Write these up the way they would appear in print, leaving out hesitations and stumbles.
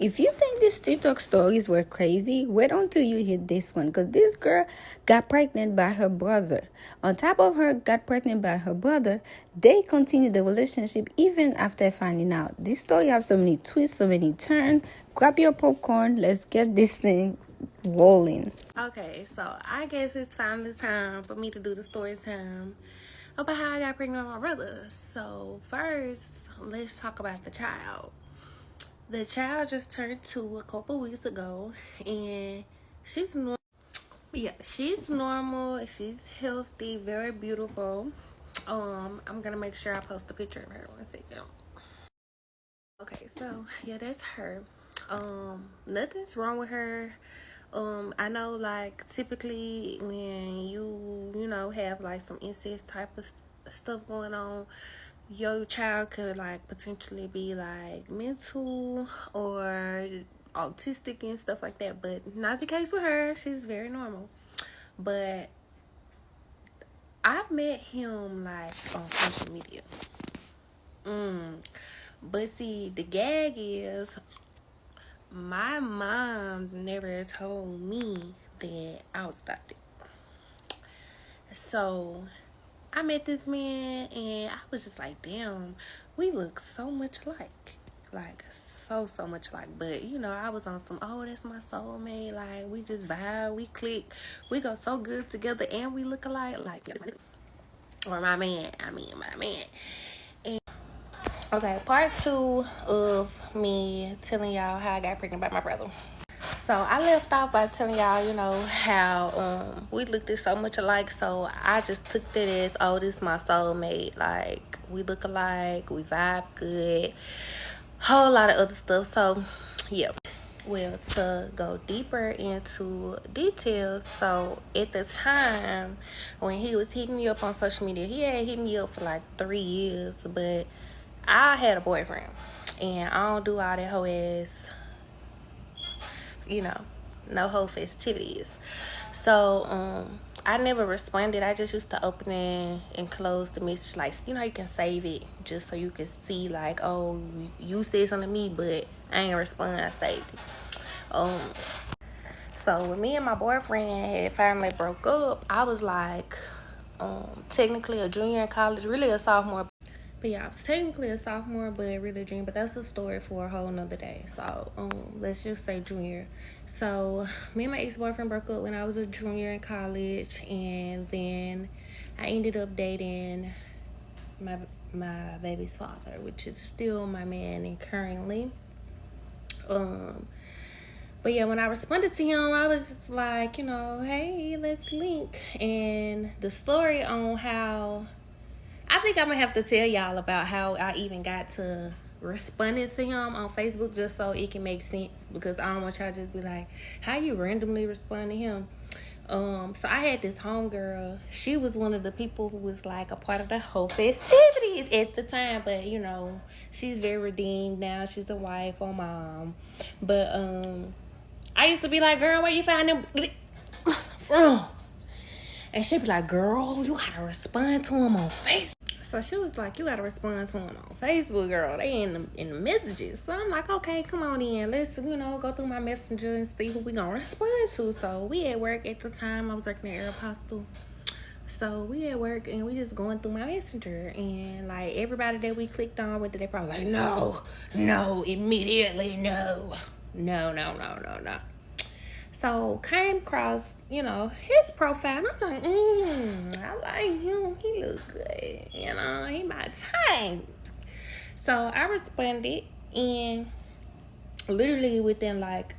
If you think these TikTok stories were crazy, wait until you hit this one. Because this girl got pregnant by her brother. On top of her got pregnant by her brother, they continued the relationship even after finding out. This story has so many twists, so many turns. Grab your popcorn. Let's get this thing rolling. Okay, so I guess it's finally time for me to do the story time about how I got pregnant with my brother. So first, let's talk about the child. The child just turned 2 a couple weeks ago, and she's normal. Yeah, she's normal. She's healthy, very beautiful. I'm gonna make sure I post a picture of her 1 second. Okay, so yeah, that's her. Nothing's wrong with her. I know, like, typically when you know have like some incest type of stuff going on, your child could like potentially be like mental or autistic and stuff like that, but not the case with her. She's very normal. But I've met him like on social media. But see, the gag is my mom never told me that I was adopted. So I met this man and I was just like, damn, we look so much alike. Like, so much alike. But, you know, I was on some, oh, that's my soulmate. Like, we just vibe, we click, we go so good together and we look alike. Like, or my man. And, okay, part 2 of me telling y'all how I got pregnant by my brother. So I left off by telling y'all, you know, how we looked at so much alike. So I just took that as, oh, this is my soulmate. Like, we look alike, we vibe good, whole lot of other stuff. So yeah. Well, to go deeper into details, so at the time when he was hitting me up on social media, he had hit me up for like 3 years, but I had a boyfriend and I don't do all that whole ass, you know, no whole festivities. So I never responded. I just used to open it and close the message, like, you know, you can save it just so you can see like, oh, you said something to me, but I ain't respond. I saved it. So when me and my boyfriend had finally broke up, I was like technically a junior in college, really a sophomore. But yeah, I was technically a sophomore, but really a junior. But that's a story for a whole nother day. So let's just say junior. So me and my ex-boyfriend broke up when I was a junior in college, and then I ended up dating my baby's father, which is still my man and currently. But yeah, when I responded to him, I was just like, you know, hey, let's link. And the story on how, I think I'm gonna have to tell y'all about how I even got to responding to him on Facebook, just so it can make sense, because I don't want y'all just be like, how you randomly respond to him? So I had this homegirl. She was one of the people who was like a part of the whole festivities at the time, but you know, she's very redeemed now. She's a wife or mom. But I used to be like, girl, where you find them from? And she'd be like, girl, you gotta respond to him on Facebook. So she was like, you gotta respond to him on Facebook, girl. They in the messages. So I'm like, okay, come on in. Let's, you know, go through my messenger and see who we gonna respond to. So we at work at the time. I was working at Aeropostale. So we at work and we just going through my messenger, and like everybody that we clicked on with it, they probably like, no, immediately, no. So came across, you know, his profile, and I'm like, I like him. He look good, you know, he my type. So I responded, and literally within like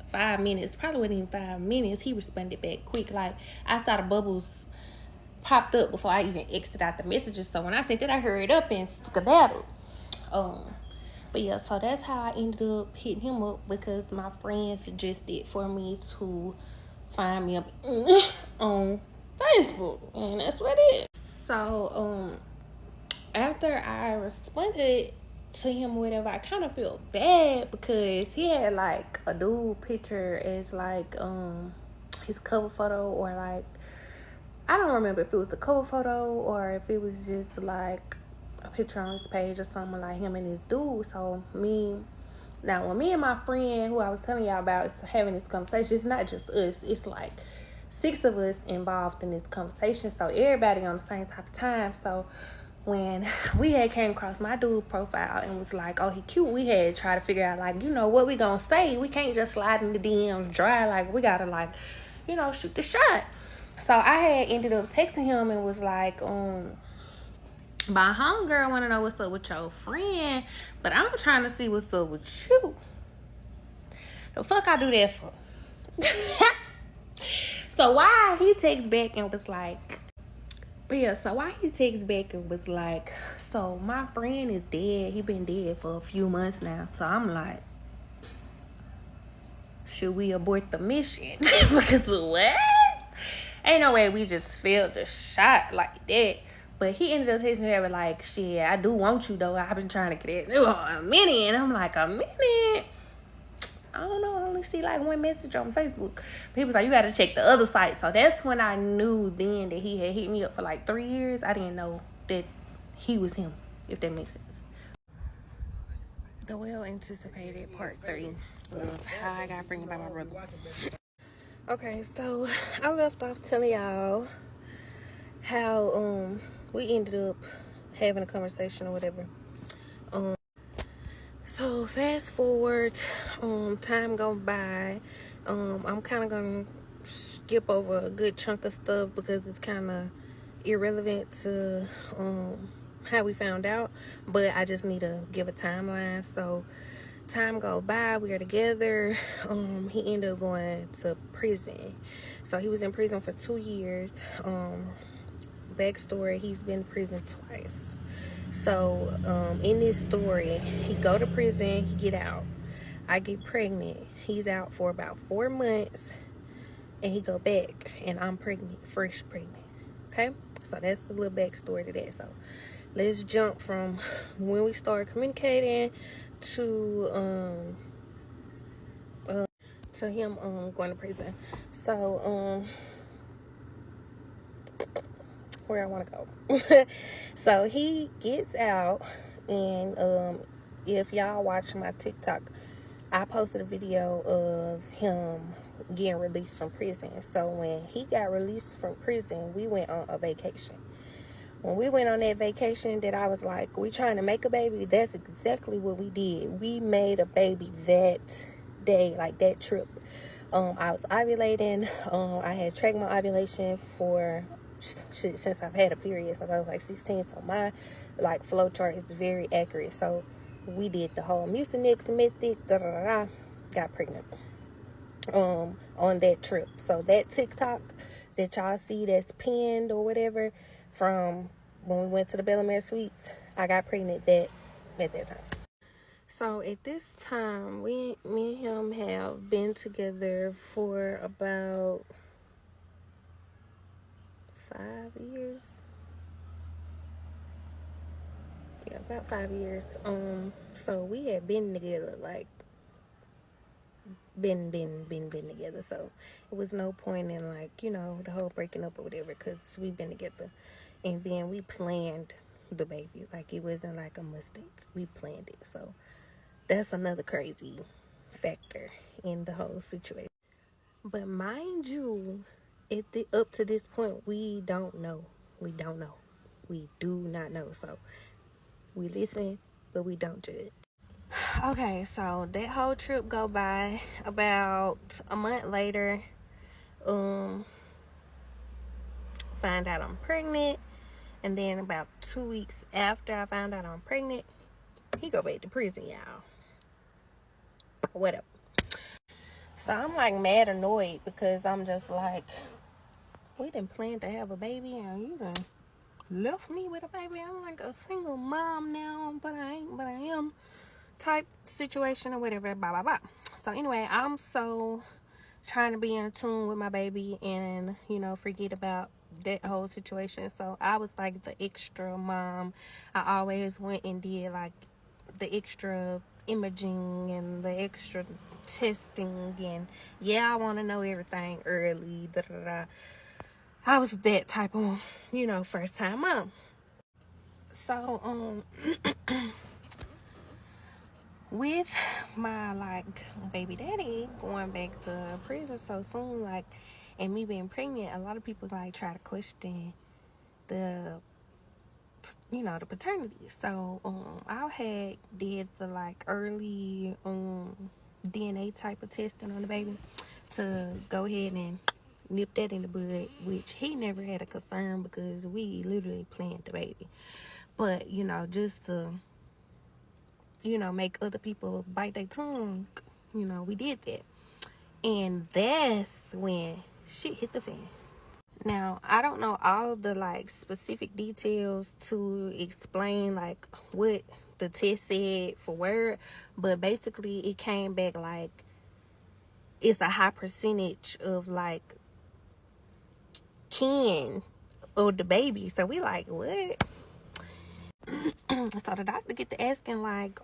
5 minutes, probably within 5 minutes, he responded back quick. Like, I saw the bubbles popped up before I even exited out the messages. So when I sent it, I hurried up and skedaddled. But yeah, so that's how I ended up hitting him up, because my friend suggested for me to find me up on Facebook, and that's what it is. So after I responded to him or whatever, I kind of feel bad because he had like a dude picture as like his cover photo, or like, I don't remember if it was the cover photo or if it was just like a picture on his page or something, like him and his dude. So me Now, when me and my friend, who I was telling y'all about, is having this conversation, it's not just us. It's like 6 of us involved in this conversation. So everybody on the same type of time. So when we had came across my dude profile and was like, oh, he cute, we had to try to figure out, like, you know, what we gonna say. We can't just slide in the DMs dry. Like, we gotta, like, you know, shoot the shot. So I had ended up texting him and was like, my homegirl want to know what's up with your friend, but I'm trying to see what's up with you. The fuck I do that for? So why he texted back and was like, so my friend is dead. He been dead for a few months now. So I'm like, should we abort the mission? Because what? Ain't no way we just failed the shot like that. But he ended up texting me like, shit, I do want you though. I've been trying to get it a minute. And I'm like, a minute? I don't know. I only see like one message on Facebook. But he was like, you got to check the other site. So that's when I knew then that he had hit me up for like 3 years. I didn't know that he was him, if that makes sense. The well-anticipated part 3 of how I got pregnant by my brother. Okay, so I left off telling y'all how we ended up having a conversation or whatever. So fast forward, time gone by. I'm kind of gonna skip over a good chunk of stuff because it's kind of irrelevant to how we found out, but I just need to give a timeline. So time go by, we are together. He ended up going to prison. So he was in prison for 2 years. Backstory, he's been in prison twice. So in this story, he go to prison, he get out. I get pregnant. He's out for about 4 months and he go back and I'm pregnant, fresh pregnant. Okay, so that's the little backstory to that. So let's jump from when we started communicating to him going to prison. So where I want to go. So he gets out, and if y'all watch my TikTok, I posted a video of him getting released from prison. So when he got released from prison, we went on a vacation. When we went on that vacation that I was like, we trying to make a baby, that's exactly what we did. We made a baby that day, like that trip. I was ovulating. I had tracked my ovulation for since I've had a period since I was like 16. So my like flow chart is very accurate. So we did the whole Mucinex method, got pregnant on that trip. So that TikTok that y'all see that's pinned or whatever from when we went to the Bellamere Suites, I got pregnant at that time. So at this time, me and him have been together for about 5 years. Yeah, about 5 years. So we had been together, like been together. So it was no point in like, you know, the whole breaking up or whatever, because we've been together. And then we planned the baby. Like it wasn't like a mistake. We planned it. So that's another crazy factor in the whole situation. But mind you, up to this point, we don't know. We don't know. We do not know. So we listen, but we don't judge. Okay, so that whole trip go by. About a month later, find out I'm pregnant. And then about 2 weeks after I found out I'm pregnant, he go back to prison, y'all. Whatever. So I'm like mad annoyed because I'm just like, we didn't plan to have a baby and you done left me with a baby. I'm like a single mom now, but I am type situation or whatever, blah blah blah. So anyway, I'm so trying to be in tune with my baby and, you know, forget about that whole situation. So I was like the extra mom. I always went and did like the extra imaging and the extra testing, and yeah, I want to know everything early. I was that type of, you know, first time mom. So with my like baby daddy going back to prison so soon, like, and me being pregnant, a lot of people like try to question the the paternity. So I had did the like early DNA type of testing on the baby to go ahead and nip that in the bud, which he never had a concern because we literally planned the baby. But just to make other people bite their tongue, we did that. And that's when shit hit the fan. Now, I don't know all the like specific details to explain like what the test said for word, but basically it came back like it's a high percentage of like kin of the baby. So we like, what? So the doctor get to asking like,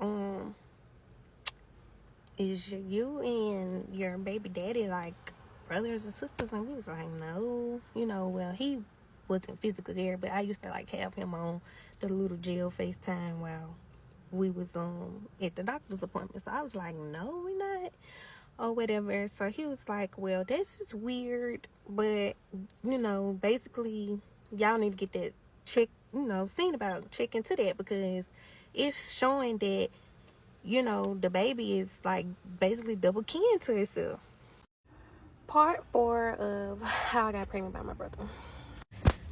is you and your baby daddy like brothers and sisters? And we was like, no. Well, he wasn't physically there, but I used to like have him on the little jail FaceTime while we was at the doctor's appointment. So I was like, no, we not, or whatever. So he was like, well, that's just weird, but basically y'all need to get that check, seen about, check into that, because it's showing that the baby is like basically double kin to itself. Part 4 of how I got pregnant by my brother.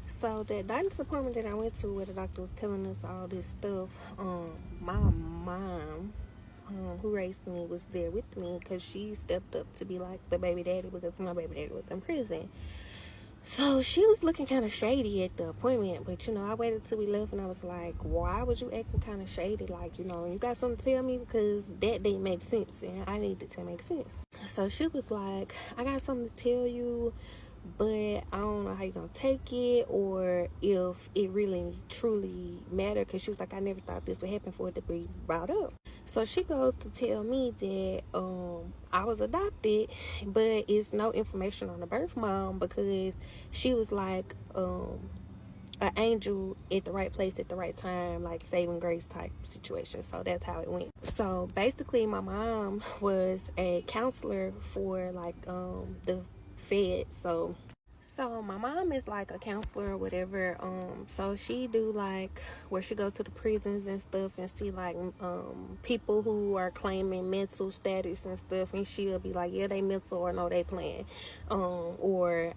So that doctor's appointment that I went to, where the doctor was telling us all this stuff, my mom, who raised me, was there with me because she stepped up to be like the baby daddy, because my baby daddy was in prison. So she was looking kind of shady at the appointment, but I waited till we left, and I was like, why was you acting kind of shady? Like, you got something to tell me, because that didn't make sense, and I needed to make sense. So she was like, I got something to tell you, but I don't know how you're gonna take it, or if it really truly mattered, because she was like, I never thought this would happen for it to be brought up. So she goes to tell me that I was adopted, but it's no information on the birth mom, because she was like an angel at the right place at the right time, like saving grace type situation. So that's how it went. So basically my mom was a counselor for like the Fed. So my mom is like a counselor or whatever. So she do like where she go to the prisons and stuff and see like people who are claiming mental status and stuff, and she'll be like, yeah, they mental, or no, they playing, or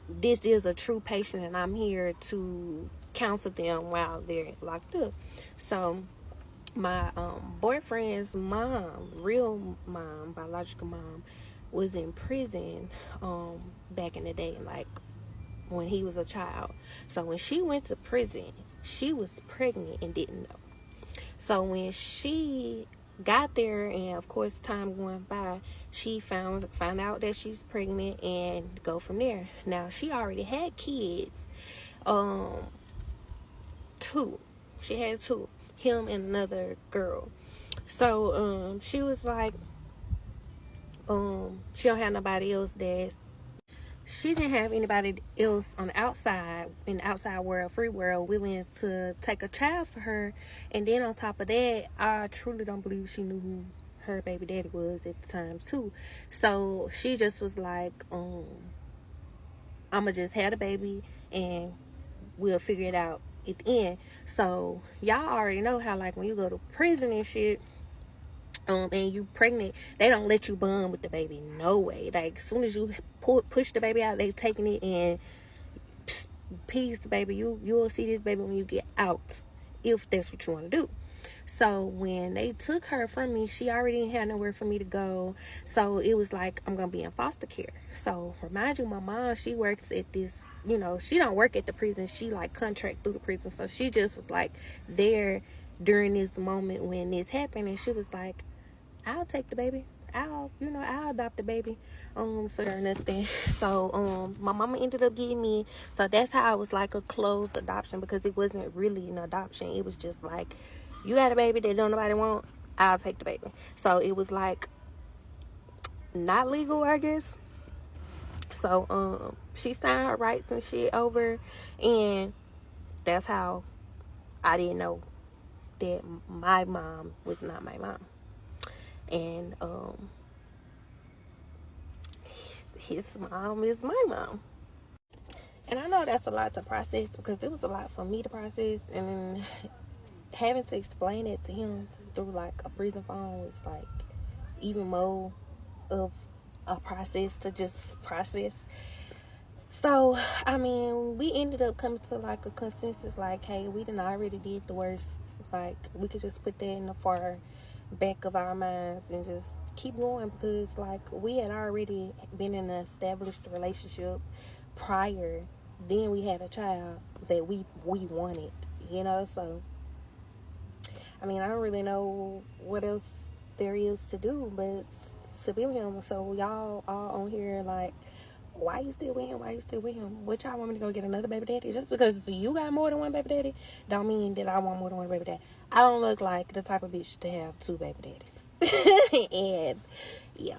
this is a true patient and I'm here to counsel them while they're locked up. So my boyfriend's mom, real mom, biological mom, was in prison back in the day, like when he was a child. So when she went to prison, she was pregnant and didn't know. So when she got there, and of course time going by, she found out that she's pregnant and go from there. Now she already had kids, two. She had two, him and another girl. So she was like, she don't have nobody else she didn't have anybody else on the outside, in the outside world, free world, willing to take a child for her. And then on top of that, I truly don't believe she knew who her baby daddy was at the time too. So she just was like, I'ma just have the baby and we'll figure it out at the end. So y'all already know how like when you go to prison and shit, and you pregnant, they don't let you bond with the baby. No way. Like as soon as you push the baby out, they taking it and peace, baby. You'll see this baby when you get out, if that's what you want to do. So when they took her from me, she already didn't have nowhere for me to go. So it was like, I'm gonna be in foster care. So remind you, my mom, she works at this, she don't work at the prison, she like contract through the prison. So she just was like there during this moment when this happened, and she was like, I'll take the baby. I'll adopt the baby. So or nothing. So my mama ended up getting me. So that's how it was like a closed adoption, because it wasn't really an adoption. It was just like, you got a baby that don't nobody want, I'll take the baby. So it was like not legal, I guess. So she signed her rights and shit over, and that's how I didn't know that my mom was not my mom. And his mom is my mom. And I know that's a lot to process because it was a lot for me to process, and having to explain it to him through like a prison phone was like even more of a process to just process. So, I mean, we ended up coming to like a consensus like, hey, we done already did the worst. Like, we could just put that in the far back of our minds and just keep going, because like we had already been in an established relationship prior. Then we had a child that we wanted, you know. So I mean, I don't really know what else there is to do but submit him. So y'all all on here like, why you still with him? Why you still with him? What y'all want me to go get another baby daddy? Just because you got more than one baby daddy don't mean that I want more than one baby daddy. I don't look like the type of bitch to have two baby daddies. And yeah.